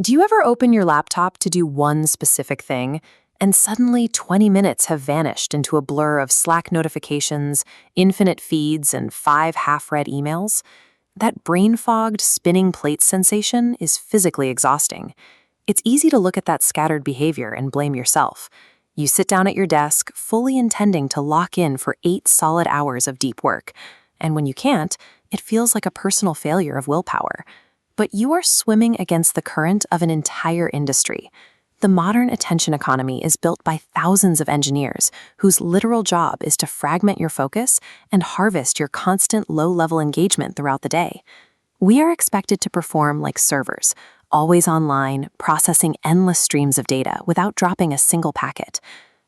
Do you ever open your laptop to do one specific thing, and suddenly 20 minutes have vanished into a blur of Slack notifications, infinite feeds, and 5 half-read emails? That brain-fogged, spinning plate sensation is physically exhausting. It's easy to look at that scattered behavior and blame yourself. You sit down at your desk, fully intending to lock in for 8 solid hours of deep work. And when you can't, it feels like a personal failure of willpower. But you are swimming against the current of an entire industry. The modern attention economy is built by thousands of engineers whose literal job is to fragment your focus and harvest your constant low-level engagement throughout the day. We are expected to perform like servers, always online, processing endless streams of data without dropping a single packet.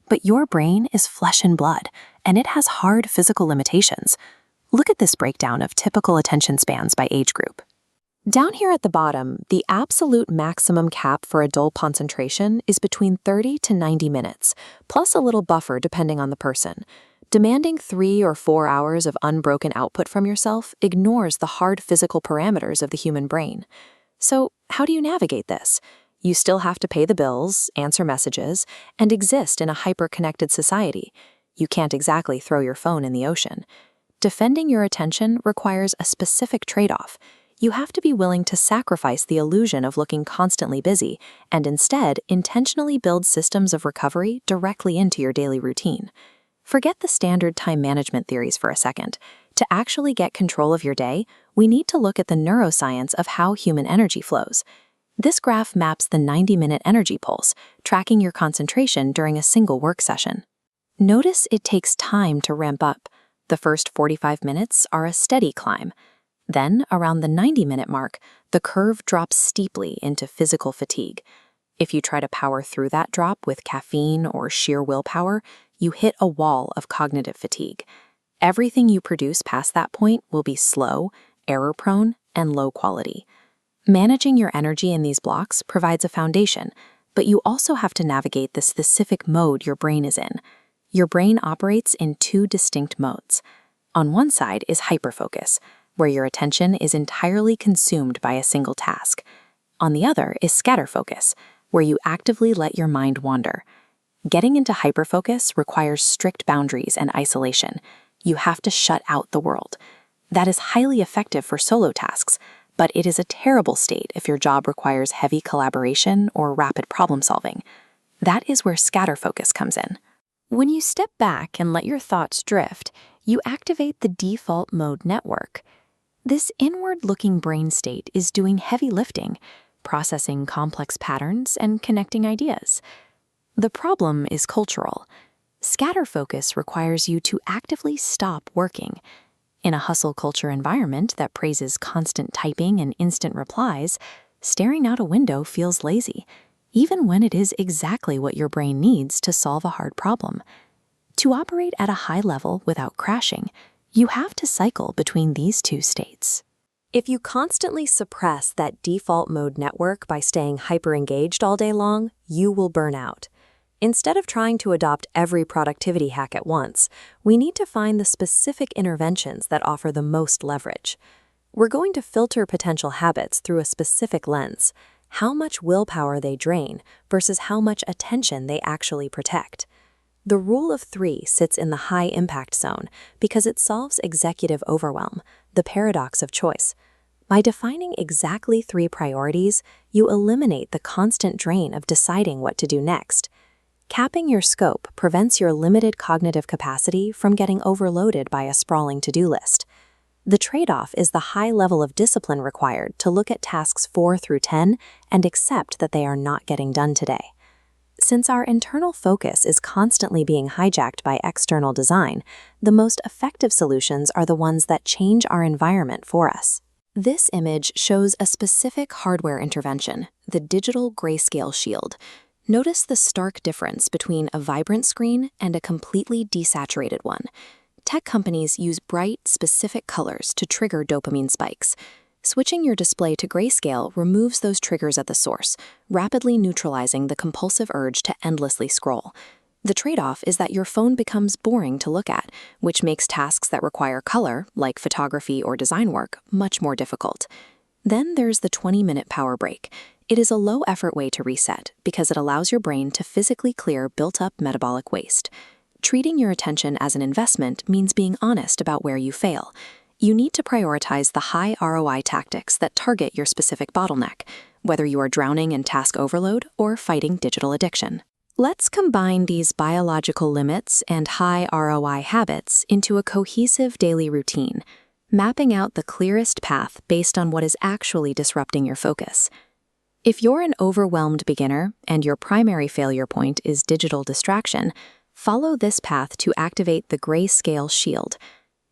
But your brain is flesh and blood, and it has hard physical limitations. Look at this breakdown of typical attention spans by age group. Down here at the bottom, the absolute maximum cap for adult concentration is between 30 to 90 minutes, plus a little buffer depending on the person. Demanding 3 or 4 hours of unbroken output from yourself ignores the hard physical parameters of the human brain. So, how do you navigate this? You still have to pay the bills, answer messages, and exist in a hyper-connected society. You can't exactly throw your phone in the ocean. Defending your attention requires a specific trade-off. You have to be willing to sacrifice the illusion of looking constantly busy and instead intentionally build systems of recovery directly into your daily routine. Forget the standard time management theories for a second. To actually get control of your day, we need to look at the neuroscience of how human energy flows. This graph maps the 90-minute energy pulse, tracking your concentration during a single work session. Notice it takes time to ramp up. The first 45 minutes are a steady climb. Then, around the 90-minute mark, the curve drops steeply into physical fatigue. If you try to power through that drop with caffeine or sheer willpower, you hit a wall of cognitive fatigue. Everything you produce past that point will be slow, error-prone, and low quality. Managing your energy in these blocks provides a foundation, but you also have to navigate the specific mode your brain is in. Your brain operates in 2 distinct modes. On one side is hyperfocus, where your attention is entirely consumed by a single task. On the other is scatterfocus, where you actively let your mind wander. Getting into hyperfocus requires strict boundaries and isolation. You have to shut out the world. That is highly effective for solo tasks, but it is a terrible state if your job requires heavy collaboration or rapid problem solving. That is where scatterfocus comes in. When you step back and let your thoughts drift, you activate the default mode network. This inward-looking brain state is doing heavy lifting, processing complex patterns and connecting ideas. The problem is cultural. Scatterfocus requires you to actively stop working. In a hustle culture environment that praises constant typing and instant replies, staring out a window feels lazy, even when it is exactly what your brain needs to solve a hard problem. To operate at a high level without crashing, you have to cycle between these 2 states. If you constantly suppress that default mode network by staying hyper-engaged all day long, you will burn out. Instead of trying to adopt every productivity hack at once, we need to find the specific interventions that offer the most leverage. We're going to filter potential habits through a specific lens: how much willpower they drain versus how much attention they actually protect. The rule of 3 sits in the high-impact zone because it solves executive overwhelm, the paradox of choice. By defining exactly 3 priorities, you eliminate the constant drain of deciding what to do next. Capping your scope prevents your limited cognitive capacity from getting overloaded by a sprawling to-do list. The trade-off is the high level of discipline required to look at tasks 4 through 10 and accept that they are not getting done today. Since our internal focus is constantly being hijacked by external design, the most effective solutions are the ones that change our environment for us. This image shows a specific hardware intervention, the digital grayscale shield. Notice the stark difference between a vibrant screen and a completely desaturated one. Tech companies use bright, specific colors to trigger dopamine spikes. Switching your display to grayscale removes those triggers at the source, rapidly neutralizing the compulsive urge to endlessly scroll. The trade-off is that your phone becomes boring to look at, which makes tasks that require color, like photography or design work, much more difficult. Then there's the 20-minute power break. It is a low-effort way to reset because it allows your brain to physically clear built-up metabolic waste. Treating your attention as an investment means being honest about where you fail. You need to prioritize the high ROI tactics that target your specific bottleneck, whether you are drowning in task overload or fighting digital addiction. Let's combine these biological limits and high ROI habits into a cohesive daily routine, mapping out the clearest path based on what is actually disrupting your focus. If you're an overwhelmed beginner and your primary failure point is digital distraction, follow this path to activate the grayscale shield.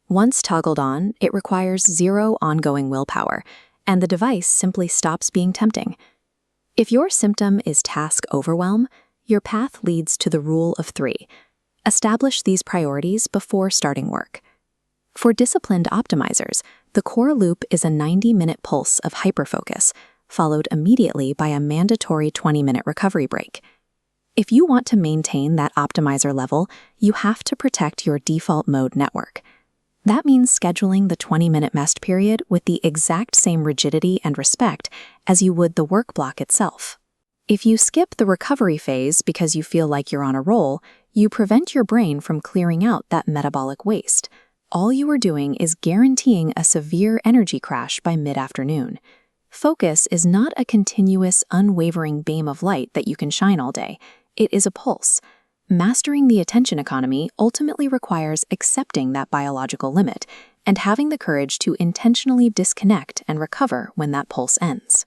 Once toggled on, it requires zero ongoing willpower, and the device simply stops being tempting. If your symptom is task overwhelm, your path leads to the rule of 3. Establish these priorities before starting work. For disciplined optimizers, the core loop is a 90-minute pulse of hyperfocus, followed immediately by a mandatory 20-minute recovery break. If you want to maintain that optimizer level, you have to protect your default mode network. That means scheduling the 20-minute rest period with the exact same rigidity and respect as you would the work block itself. If you skip the recovery phase because you feel like you're on a roll, you prevent your brain from clearing out that metabolic waste. All you are doing is guaranteeing a severe energy crash by mid-afternoon. Focus is not a continuous, unwavering beam of light that you can shine all day. It is a pulse. Mastering the attention economy ultimately requires accepting that biological limit and having the courage to intentionally disconnect and recover when that pulse ends.